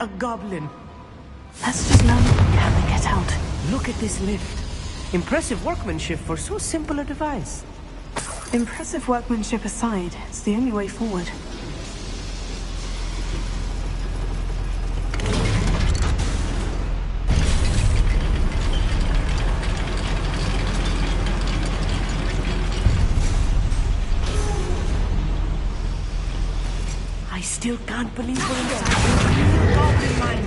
A goblin. Let's just learn what we can and get out. Look at this lift. Impressive workmanship for so simple a device. Impressive workmanship aside, it's the only way forward. I still can't believe we're inside a real goblin mine.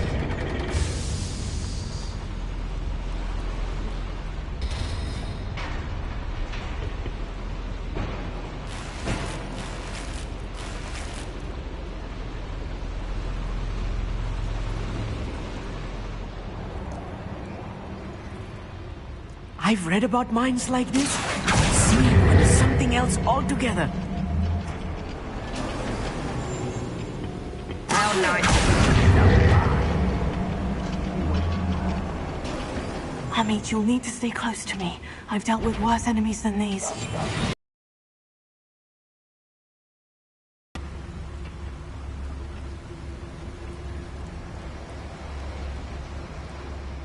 I've read about mines like this. Seeing one is something else altogether. How nice. Amit, you'll need to stay close to me. I've dealt with worse enemies than these.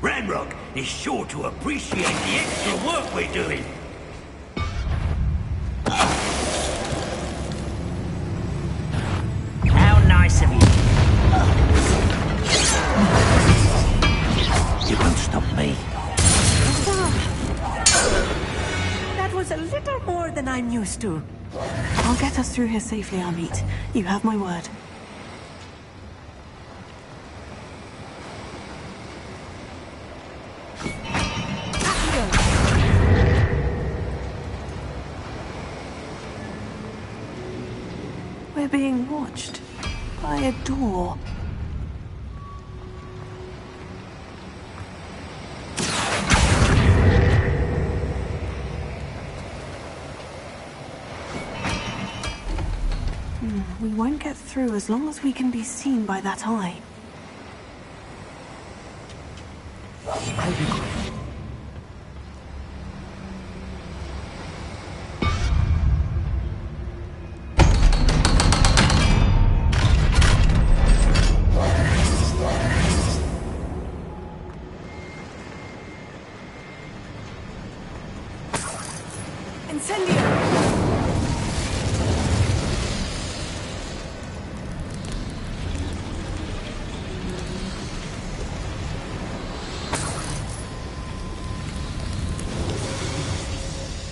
Ramrock is sure to appreciate the extra work we're doing. How nice of you. You won't stop me. That was a little more than I'm used to. I'll get us through here safely, Amit. You have my word. We're being watched by a door. We won't get through as long as we can be seen by that eye. I'll be quick.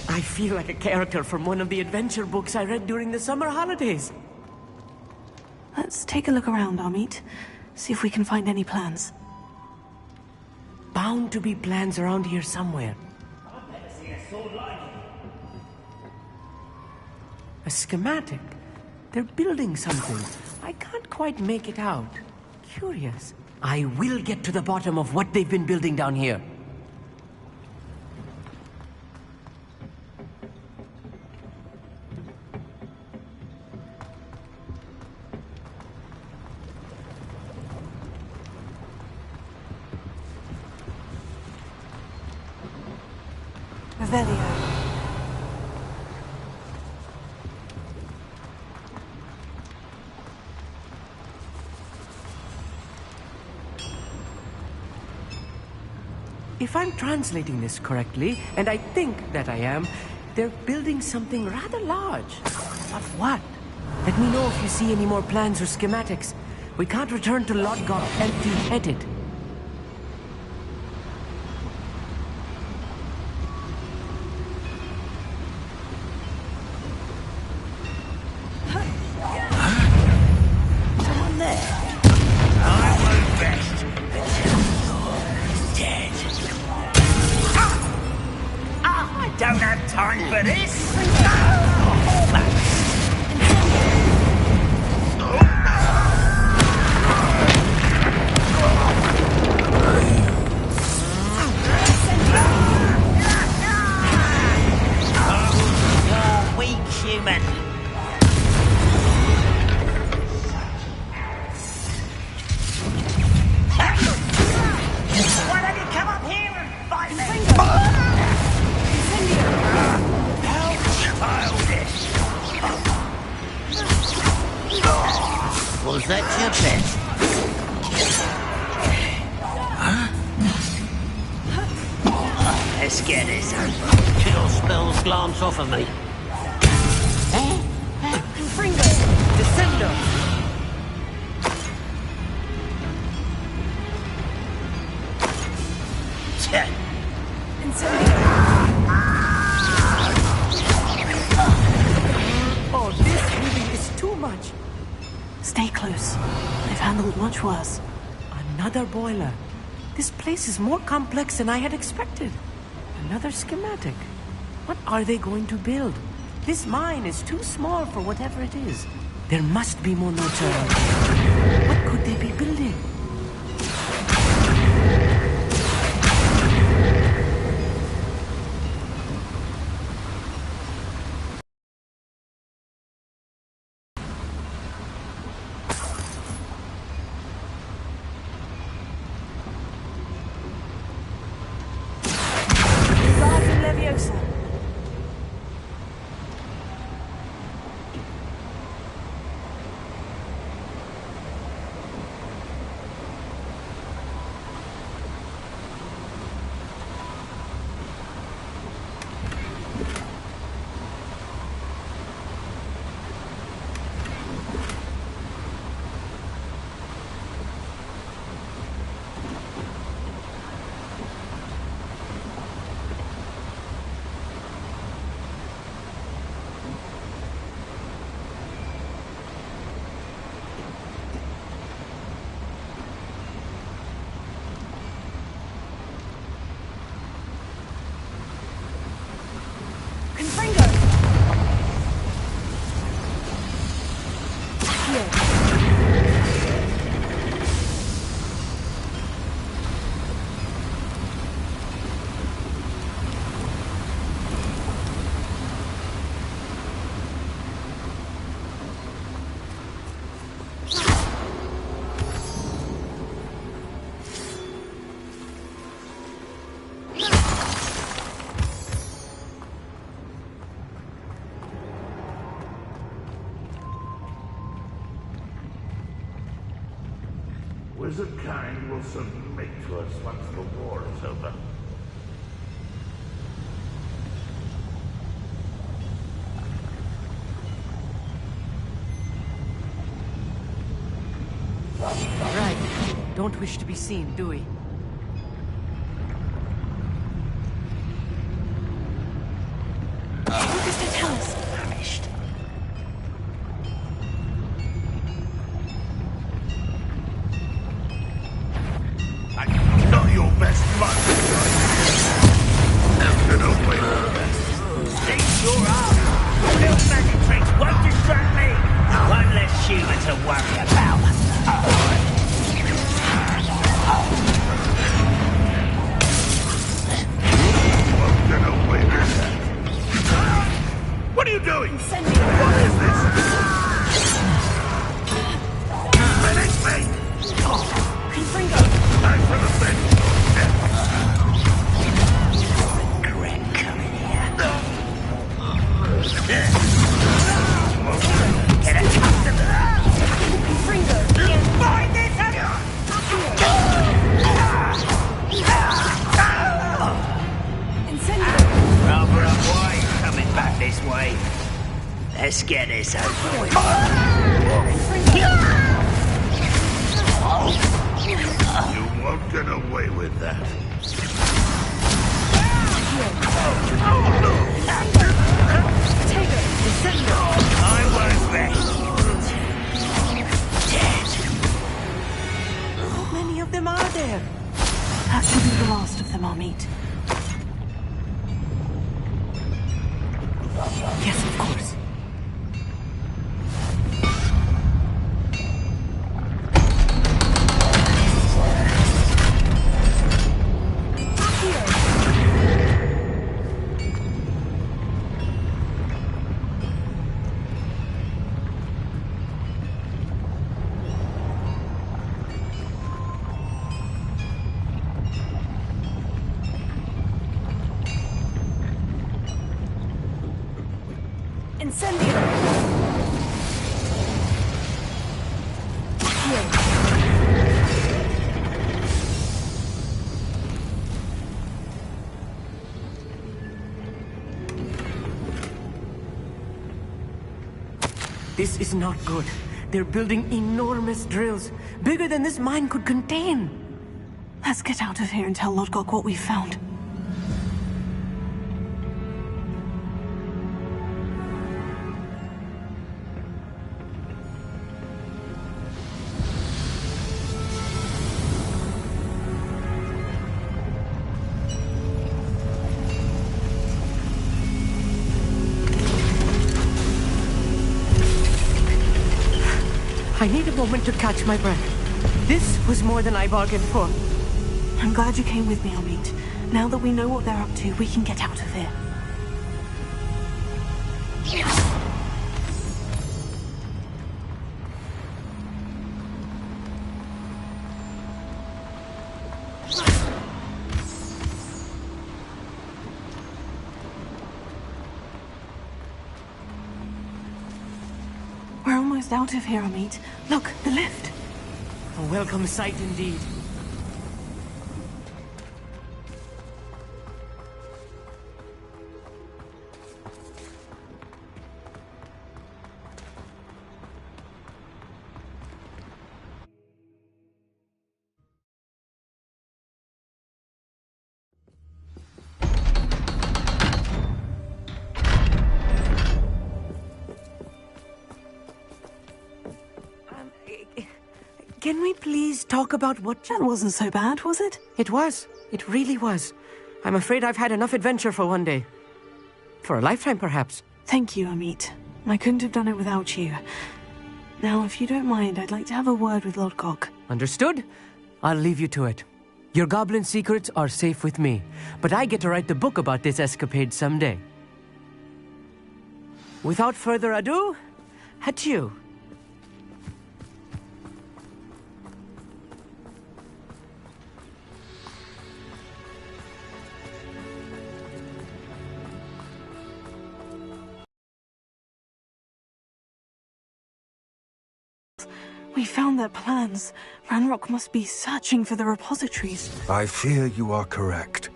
I feel like a character from one of the adventure books I read during the summer holidays. Let's take a look around, Amit. See if we can find any plans. Bound to be plans around here somewhere. A schematic. They're building something. I can't quite make it out. Curious. I will get to the bottom of what they've been building down here. Revelio. If I'm translating this correctly, and I think that I am, they're building something rather large. But what? Let me know if you see any more plans or schematics. We can't return to Lodgok empty-headed. Someone there? I won't rest until you're dead. I don't have time for this. get this over. Chill spells glance off of me. Fringo! Descendo! Oh, this really is too much. Stay close. They've handled much worse. Another boiler. This place is more complex than I had expected. Another schematic. What are they going to build? This mine is too small for whatever it is. There must be more notes around here. What could they be building? Wizard kind will submit to us once the war is over. Right. Don't wish to be seen, do we? What does that tell us? Vanished. Not your best luck. Get away from that. Stay your arm. Little magic tricks won't distract me. One less human to worry about. Get away from that. What are you doing? What is this? Finish me! Time for the finish. Regret coming here. Get a touch of that. Find this Rather avoid coming back this way. Let's get this over with. You won't get away with that. I won't rest. Dead. How many of them are there? That should be the last of them, Amit. Yes, of course. This is not good. They're building enormous drills, bigger than this mine could contain. Let's get out of here and tell Lodgok what we've found. I need a moment to catch my breath. This was more than I bargained for. I'm glad you came with me, Amit. Now that we know what they're up to, we can get out of here. We're almost out of here, Amit. Look, the lift. A welcome sight indeed. Can we please talk about what... That wasn't so bad, was it? It was. It really was. I'm afraid I've had enough adventure for one day. For a lifetime, perhaps. Thank you, Amit. I couldn't have done it without you. Now, if you don't mind, I'd like to have a word with Lodgok. Understood? I'll leave you to it. Your goblin secrets are safe with me, but I get to write the book about this escapade someday. Without further ado, adieu. We found their plans. Ranrock must be searching for the repositories. I fear you are correct.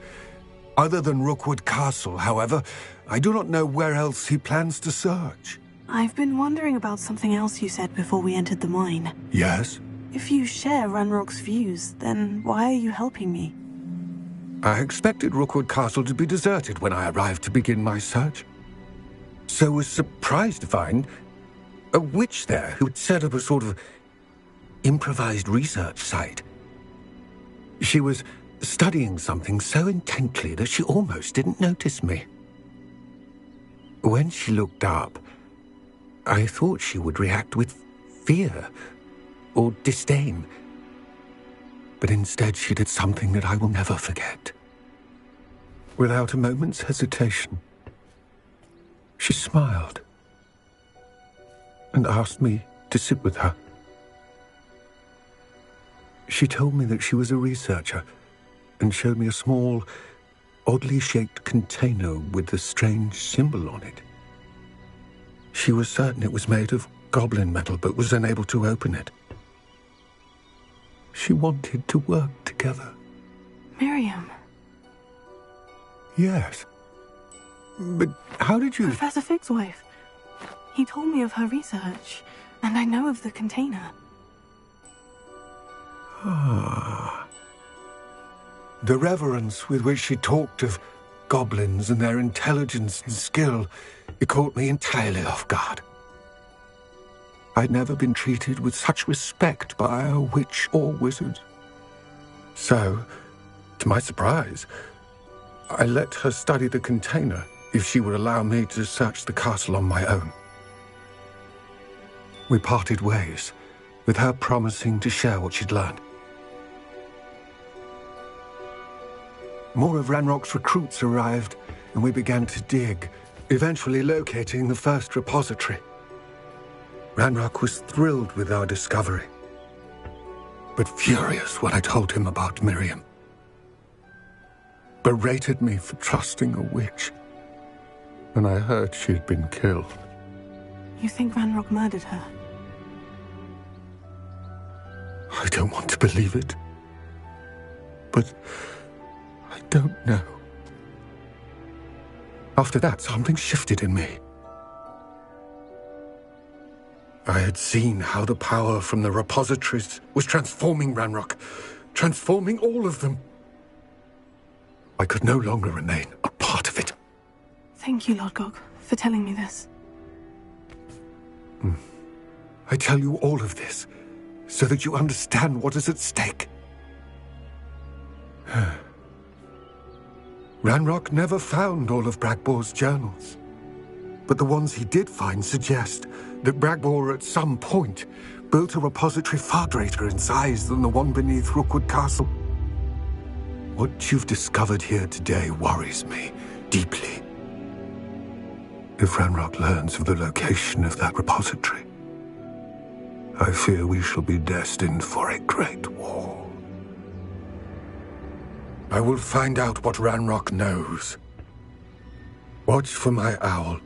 Other than Rookwood Castle, however, I do not know where else he plans to search. I've been wondering about something else you said before we entered the mine. Yes? If you share Ranrock's views, then why are you helping me? I expected Rookwood Castle to be deserted when I arrived to begin my search. So was surprised to find a witch there who had set up a sort of improvised research site. She was studying something so intently that she almost didn't notice me. When she looked up, I thought she would react with fear or disdain. But instead she did something that I will never forget. Without a moment's hesitation, she smiled and asked me to sit with her. She told me that she was a researcher and showed me a small, oddly shaped container with a strange symbol on it. She was certain it was made of goblin metal, but was unable to open it. She wanted to work together. Miriam. Yes. But how did you... Professor Fig's wife. He told me of her research, and I know of the container. Ah. The reverence with which she talked of goblins and their intelligence and skill, it caught me entirely off guard. I'd never been treated with such respect by a witch or wizard. So, to my surprise, I let her study the container if she would allow me to search the castle on my own. We parted ways, with her promising to share what she'd learned. More of Ranrock's recruits arrived, and we began to dig, eventually locating the first repository. Ranrock was thrilled with our discovery, but furious when I told him about Miriam. Berated me for trusting a witch, and I heard she'd been killed. You think Ranrock murdered her? I don't want to believe it, but I don't know. After that, something shifted in me. I had seen how the power from the repositories was transforming Ranrock, transforming all of them. I could no longer remain a part of it. Thank you, Lord Gog, for telling me this. I tell you all of this so that you understand what is at stake. Ranrock never found all of Bragbor's journals, but the ones he did find suggest that Bragbor at some point built a repository far greater in size than the one beneath Rookwood Castle. What you've discovered here today worries me deeply. If Ranrock learns of the location of that repository, I fear we shall be destined for a great war. I will find out what Ranrock knows. Watch for my owl.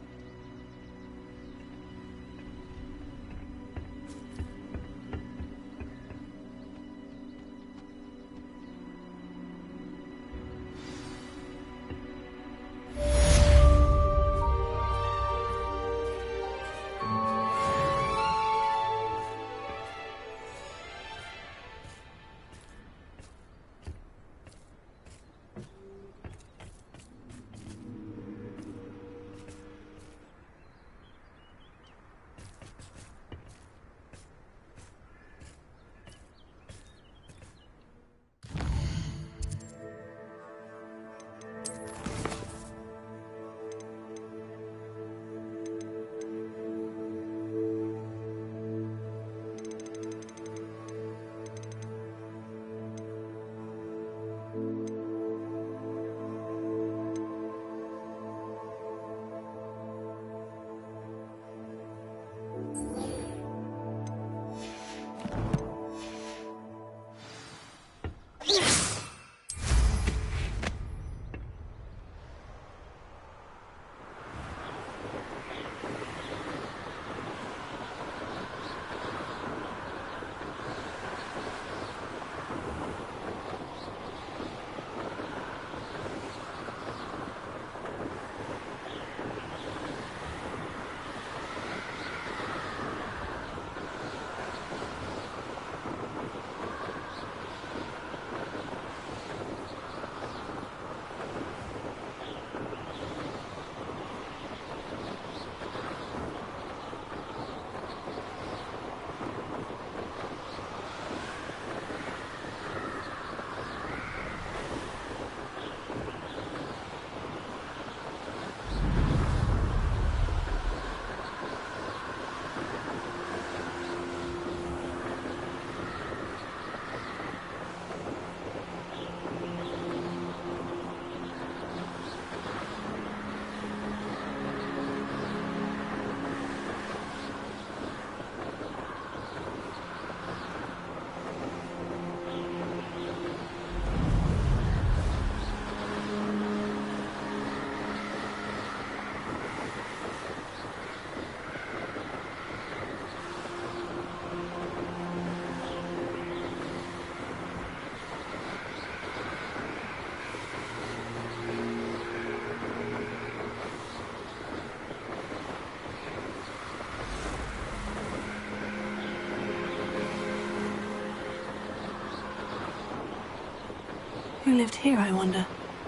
Who lived here, I wonder?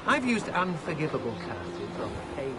I've used unforgivable curses on occasion.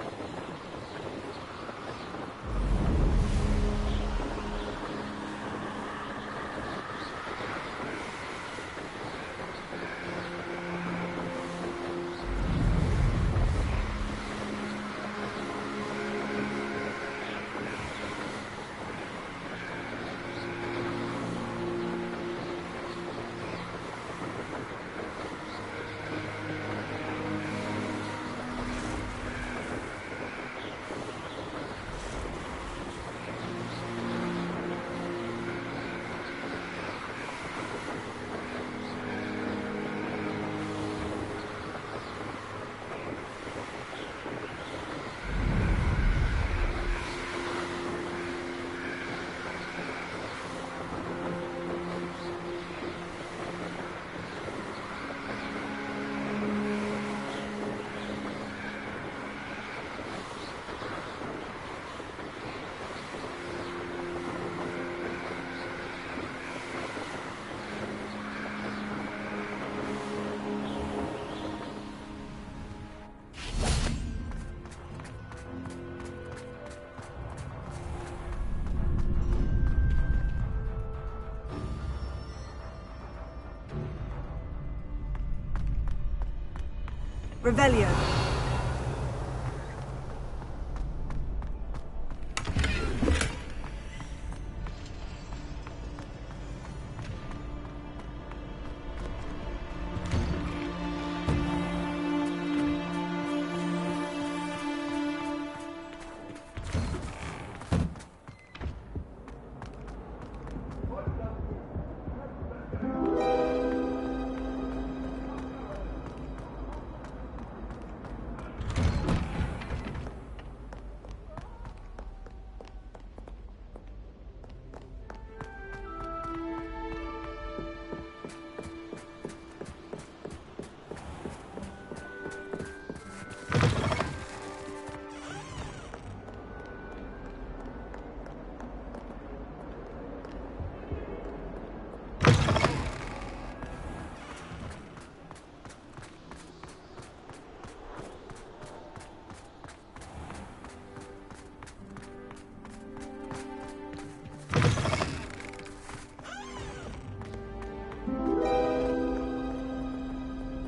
Revelio.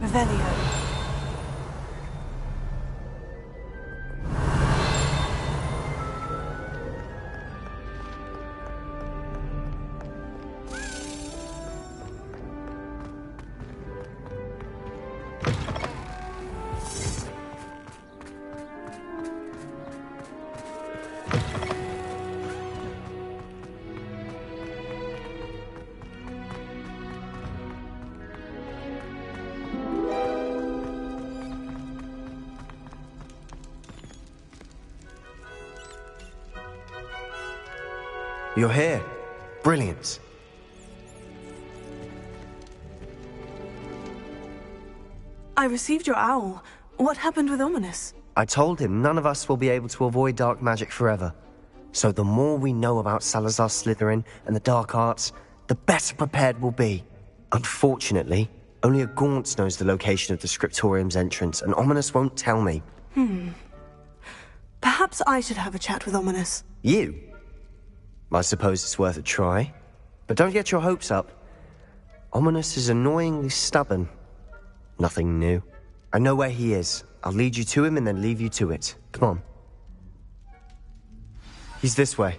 Revelio. You're here. Brilliant. I received your owl. What happened with Ominous? I told him none of us will be able to avoid dark magic forever. So the more we know about Salazar Slytherin and the dark arts, the better prepared we'll be. Unfortunately, only a Gaunt knows the location of the Scriptorium's entrance, and Ominous won't tell me. Perhaps I should have a chat with Ominous. You? I suppose it's worth a try. But don't get your hopes up. Ominous is annoyingly stubborn. Nothing new. I know where he is. I'll lead you to him and then leave you to it. Come on. He's this way.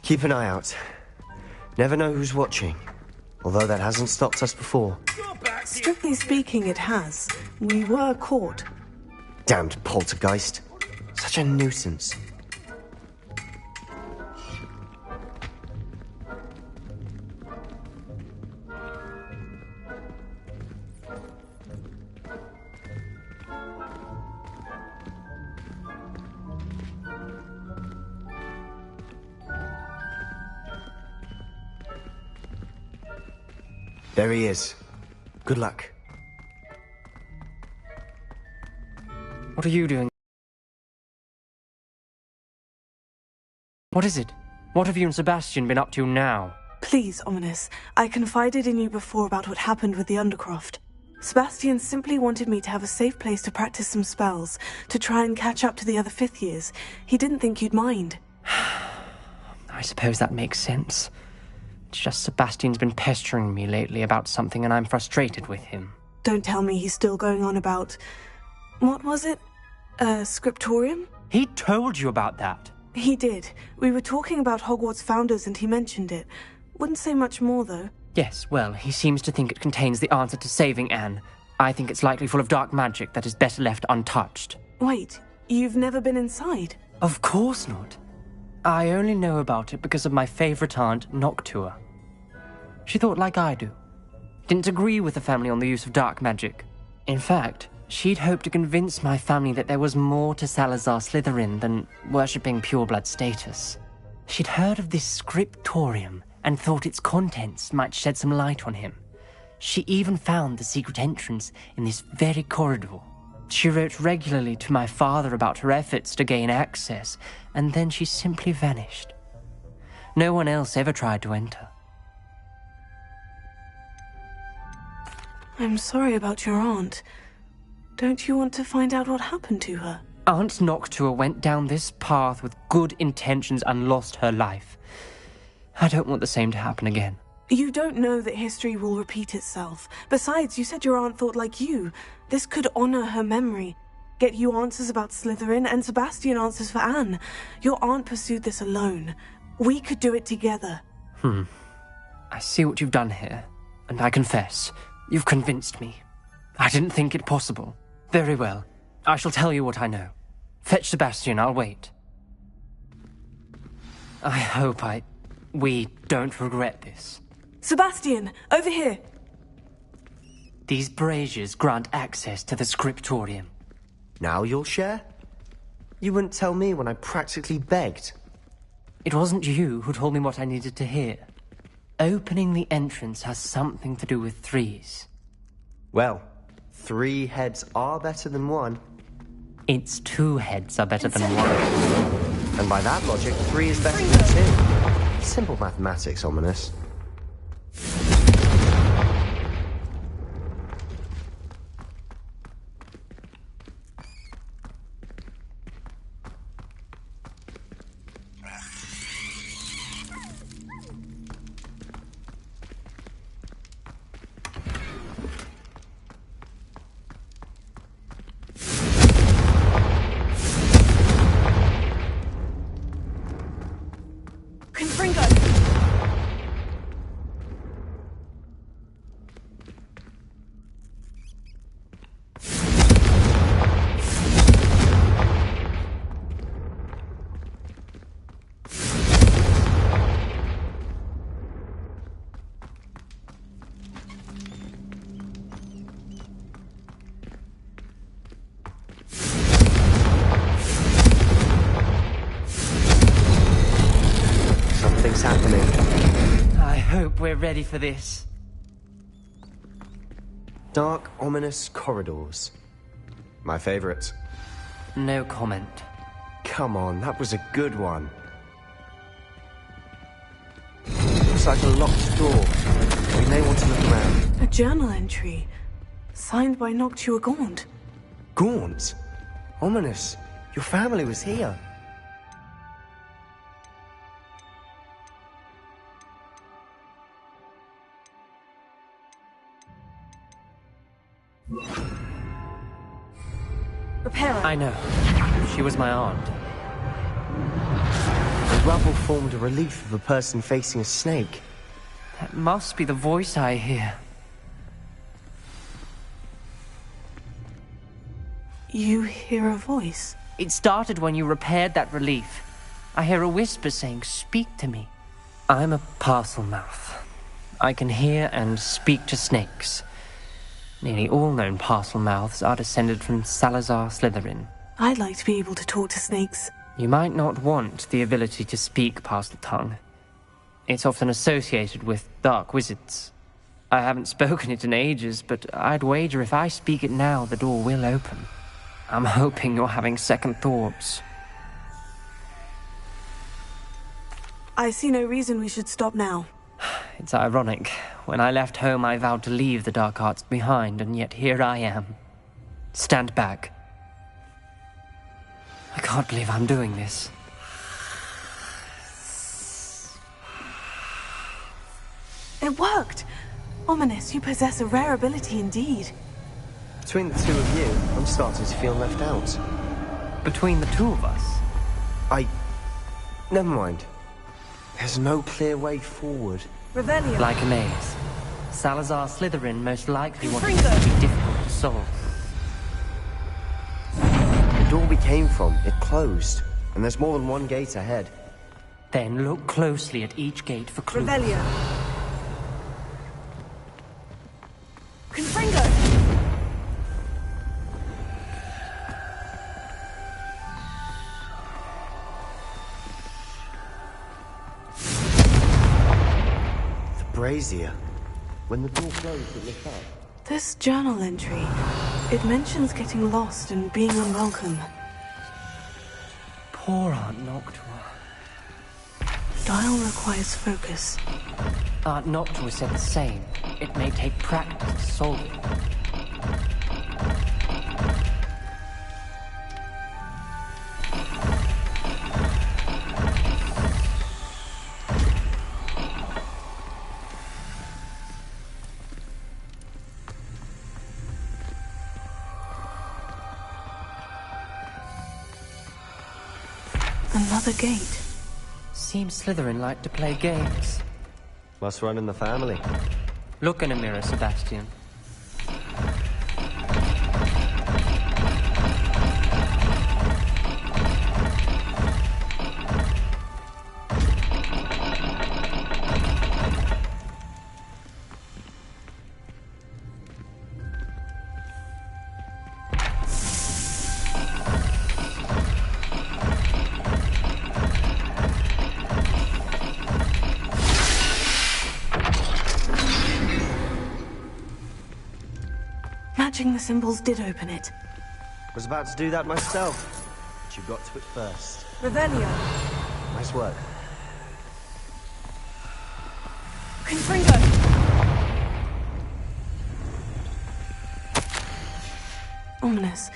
Keep an eye out. Never know who's watching. Although that hasn't stopped us before. Strictly speaking, it has. We were caught. Damned poltergeist. Such a nuisance. There he is. Good luck. What are you doing? What is it? What have you and Sebastian been up to now? Please, Ominous. I confided in you before about what happened with the Undercroft. Sebastian simply wanted me to have a safe place to practice some spells, to try and catch up to the other fifth years. He didn't think you'd mind. I suppose that makes sense. It's just Sebastian's been pestering me lately about something and I'm frustrated with him. Don't tell me he's still going on about... What was it? Scriptorium? He told you about that? He did. We were talking about Hogwarts founders and he mentioned it. Wouldn't say much more, though. Yes, well, he seems to think it contains the answer to saving Anne. I think it's likely full of dark magic that is better left untouched. Wait, you've never been inside? Of course not. I only know about it because of my favourite aunt, Noctua. She thought like I do. Didn't agree with the family on the use of dark magic. In fact, she'd hoped to convince my family that there was more to Salazar Slytherin than worshipping pureblood status. She'd heard of this scriptorium and thought its contents might shed some light on him. She even found the secret entrance in this very corridor. She wrote regularly to my father about her efforts to gain access, and then she simply vanished. No one else ever tried to enter. I'm sorry about your aunt. Don't you want to find out what happened to her? Aunt Noctua went down this path with good intentions and lost her life. I don't want the same to happen again. You don't know that history will repeat itself. Besides, you said your aunt thought like you. This could honor her memory. Get you answers about Slytherin, and Sebastian answers for Anne. Your aunt pursued this alone. We could do it together. I see what you've done here, and I confess, you've convinced me. I didn't think it possible. Very well. I shall tell you what I know. Fetch Sebastian, I'll wait. I hope we don't regret this. Sebastian, over here! These braziers grant access to the scriptorium. Now you'll share? You wouldn't tell me when I practically begged. It wasn't you who told me what I needed to hear. Opening the entrance has something to do with threes. Well, 3 heads are better than 1. It's 2 heads are better than 1. And by that logic, 3 is better than 2. Simple mathematics, Ominous. Something's happening. I hope we're ready for this. Dark, ominous corridors. My favorite. No comment. Come on, that was a good one. Looks like a locked door. We may want to look around. A journal entry. Signed by Noctua Gaunt. Gaunt? Ominous. Your family was here. Repairer. I know. She was my aunt. The rubble formed a relief of a person facing a snake. That must be the voice I hear. You hear a voice? It started when you repaired that relief. I hear a whisper saying, "Speak to me." I'm a parcel mouth. I can hear and speak to snakes. Nearly all known parcel mouths are descended from Salazar Slytherin. I'd like to be able to talk to snakes. You might not want the ability to speak parcel tongue. It's often associated with dark wizards. I haven't spoken it in ages, but I'd wager if I speak it now, the door will open. I'm hoping you're having second thoughts. I see no reason we should stop now. It's ironic. When I left home, I vowed to leave the dark arts behind, and yet here I am. Stand back. I can't believe I'm doing this. It worked! Ominous, you possess a rare ability indeed. Between the 2 of you, I'm starting to feel left out. Between the 2 of us? Never mind. There's no clear way forward. Revelio. Like a maze. Salazar Slytherin most likely wanted it to be difficult to solve. The door we came from, it closed. And there's more than one gate ahead. Then look closely at each gate for clues. Revelio. Confringo! Brazier. When the door closed, it lit up. This journal entry, it mentions getting lost and being unwelcome. Poor Aunt Noctua. Dial requires focus. Aunt Noctua said the same. It may take practice to solve it. Another gate. Seems Slytherin like to play games. Must run in the family. Look in a mirror, Sebastian. Matching the symbols did open it. Was about to do that myself, but you got to it first. Revelio. Nice work. Confringo. Ominous.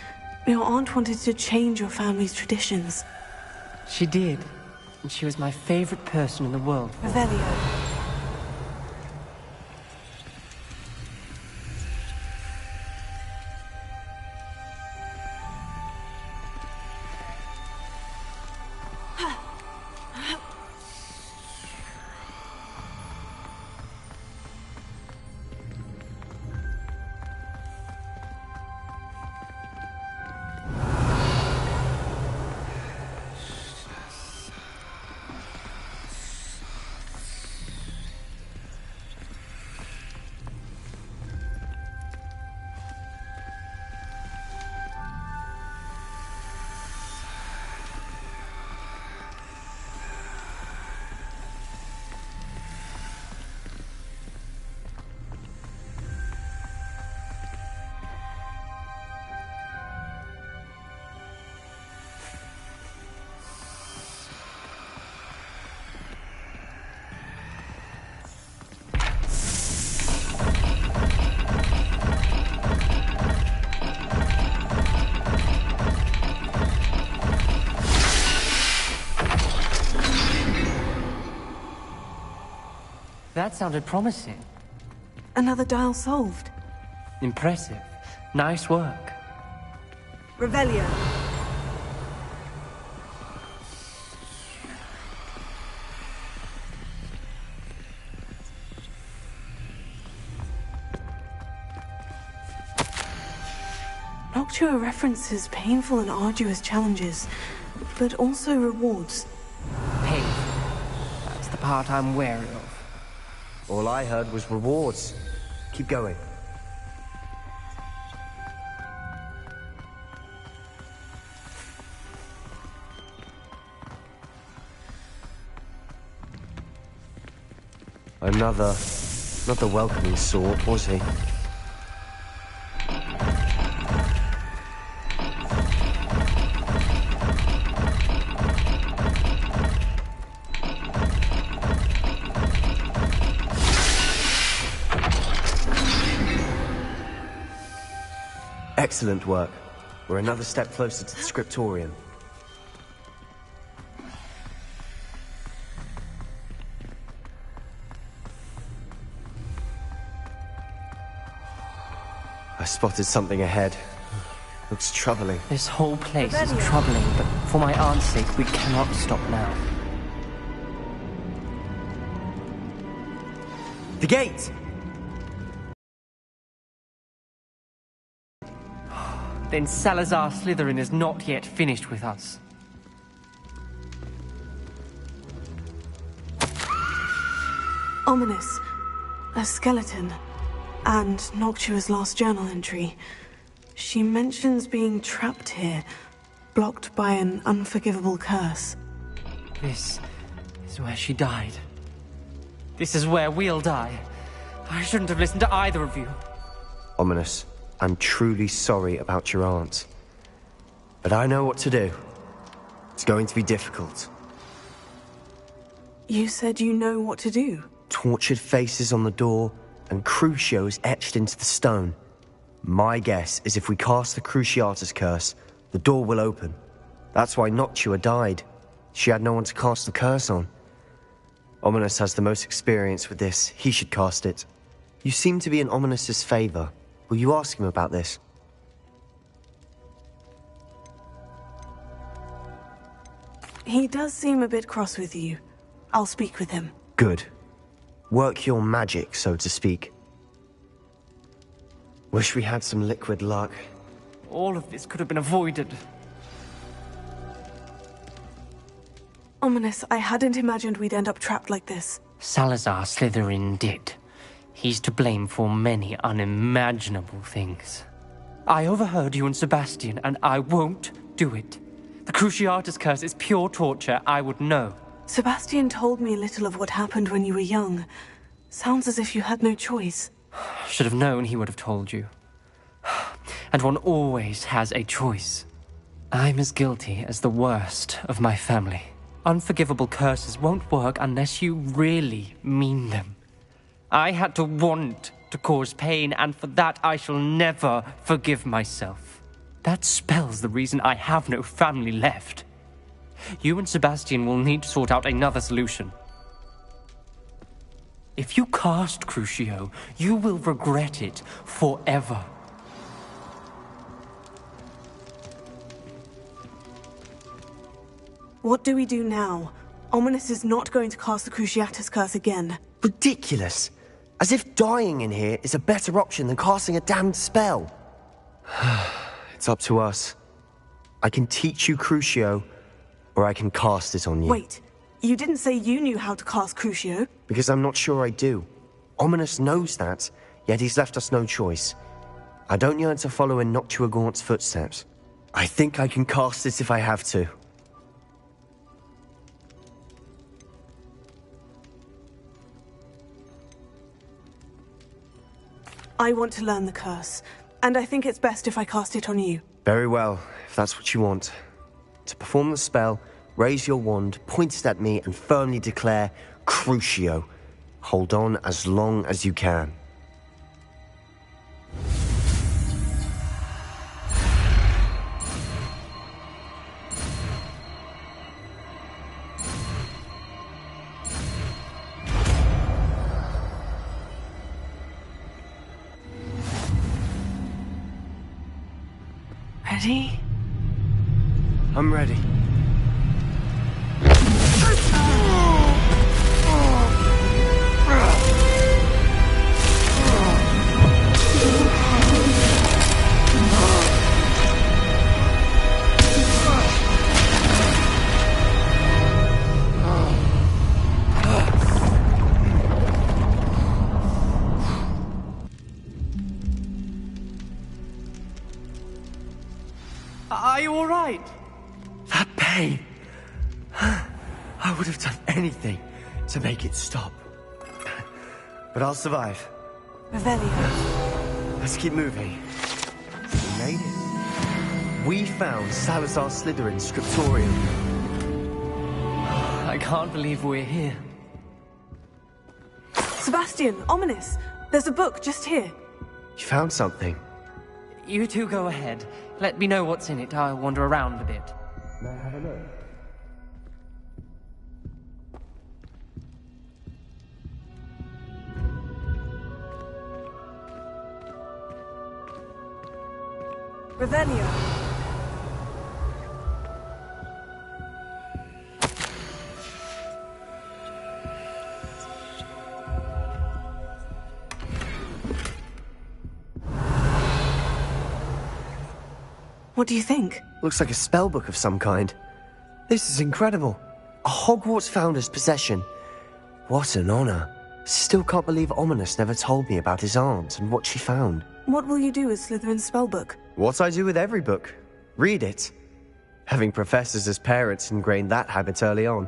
Your aunt wanted to change your family's traditions. She did. And she was my favorite person in the world. Revelio. That sounded promising. Another dial solved. Impressive. Nice work. Revelio. Noctua references painful and arduous challenges, but also rewards. Pain. That's the part I'm wary of. All I heard was rewards. Keep going. Another... not the welcoming sort, was he? Excellent work. We're another step closer to the scriptorium. I spotted something ahead. Looks troubling. This whole place is troubling, but for my aunt's sake, we cannot stop now. The gate! Then Salazar Slytherin is not yet finished with us. Ominous. A skeleton. And Noctua's last journal entry. She mentions being trapped here, blocked by an unforgivable curse. This is where she died. This is where we'll die. I shouldn't have listened to either of you. Ominous. I'm truly sorry about your aunt. But I know what to do. It's going to be difficult. You said you know what to do. Tortured faces on the door, and Crucios etched into the stone. My guess is if we cast the Cruciatus curse, the door will open. That's why Noctua died. She had no one to cast the curse on. Ominous has the most experience with this. He should cast it. You seem to be in Ominous's favor. Will you ask him about this? He does seem a bit cross with you. I'll speak with him. Good. Work your magic, so to speak. Wish we had some liquid luck. All of this could have been avoided. Ominous, I hadn't imagined we'd end up trapped like this. Salazar Slytherin did. He's to blame for many unimaginable things. I overheard you and Sebastian, and I won't do it. The Cruciatus curse is pure torture, I would know. Sebastian told me little of what happened when you were young. Sounds as if you had no choice. Should have known he would have told you. And one always has a choice. I'm as guilty as the worst of my family. Unforgivable curses won't work unless you really mean them. I had to want to cause pain, and for that I shall never forgive myself. That spell's the reason I have no family left. You and Sebastian will need to sort out another solution. If you cast Crucio, you will regret it forever. What do we do now? Ominous is not going to cast the Cruciatus curse again. Ridiculous! As if dying in here is a better option than casting a damned spell. It's up to us. I can teach you Crucio, or I can cast it on you. Wait, you didn't say you knew how to cast Crucio? Because I'm not sure I do. Ominous knows that, yet he's left us no choice. I don't yearn to follow in Noctuagaunt's footsteps. I think I can cast it if I have to. I want to learn the curse, and I think it's best if I cast it on you. Very well, if that's what you want. To perform the spell, raise your wand, point it at me, and firmly declare, Crucio. Hold on as long as you can. Ready? I'm ready. Are you all right? That pain. I would have done anything to make it stop. But I'll survive. Revelio. Let's keep moving. We made it. We found Salazar Slytherin's scriptorium. I can't believe we're here. Sebastian, Ominous, there's a book just here. You found something. You two go ahead. Let me know what's in it. I'll wander around a bit. May I have a look? Revelio. What do you think? Looks like a spellbook of some kind. This is incredible. A Hogwarts founder's possession. What an honor. Still can't believe Ominous never told me about his aunt and what she found. What will you do with Slytherin's spellbook? What I do with every book. Read it. Having professors as parents ingrained that habit early on.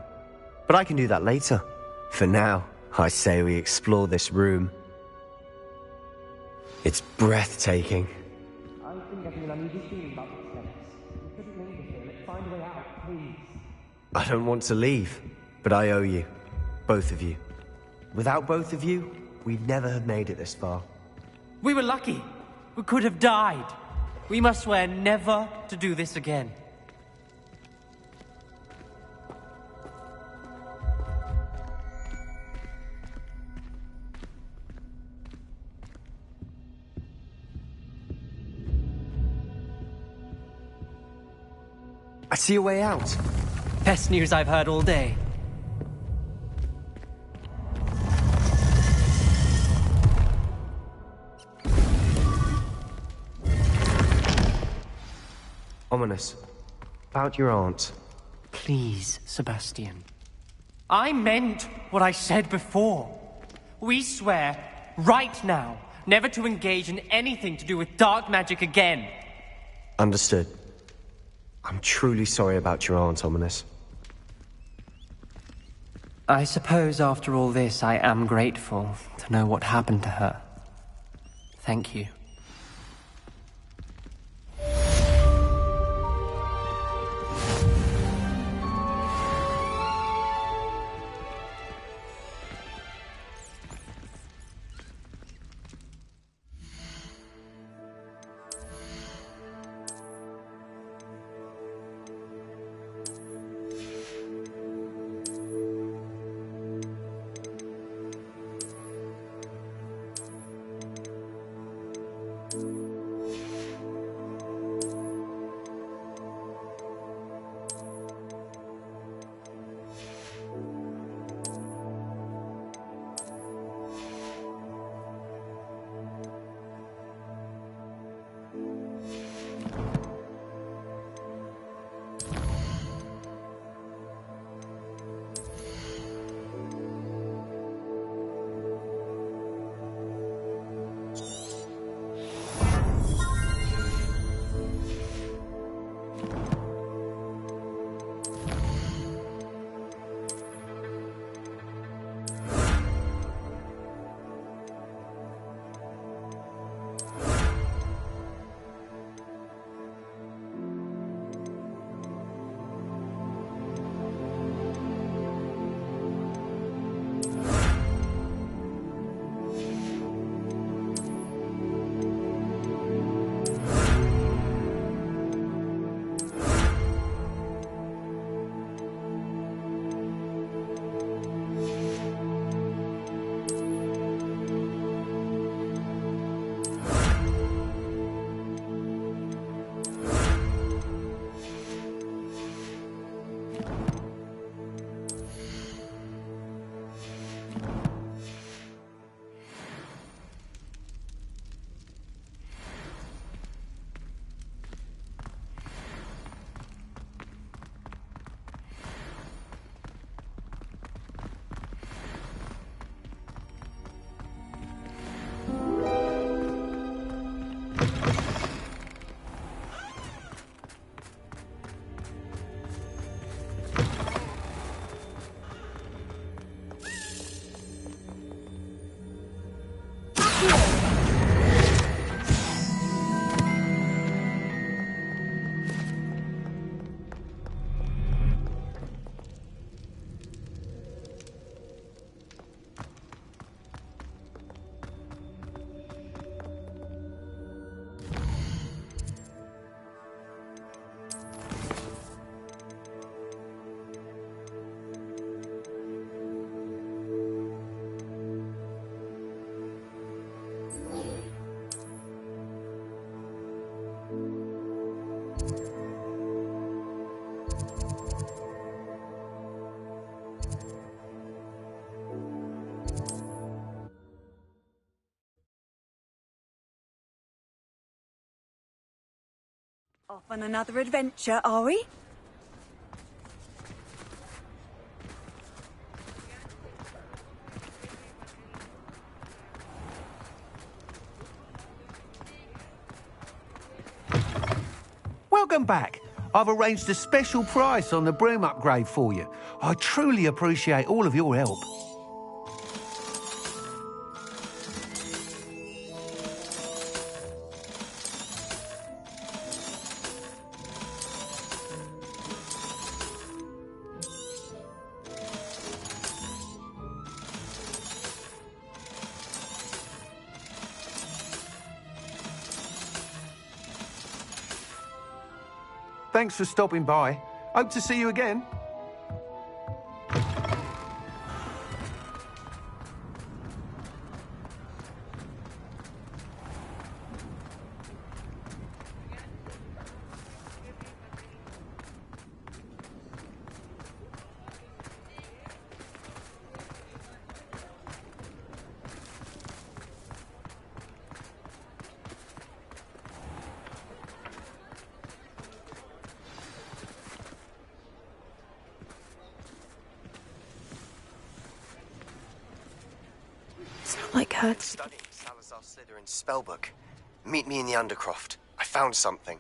But I can do that later. For now, I say we explore this room. It's breathtaking. I've been getting an uneasy feeling about the steps. We couldn't linger here. Let's find a way out, please. I don't want to leave, but I owe you. Both of you. Without both of you, we'd never have made it this far. We were lucky. We could have died. We must swear never to do this again. I see a way out. Best news I've heard all day. Ominous. About your aunt. Please, Sebastian. I meant what I said before. We swear, right now, never to engage in anything to do with dark magic again. Understood. I'm truly sorry about your aunt, Ominous. I suppose after all this, I am grateful to know what happened to her. Thank you. Off on another adventure, are we? Welcome back. I've arranged a special price on the broom upgrade for you. I truly appreciate all of your help. Thanks for stopping by. Hope to see you again. like her. Studying Salazar Slytherin's spellbook. Meet me in the Undercroft. I found something.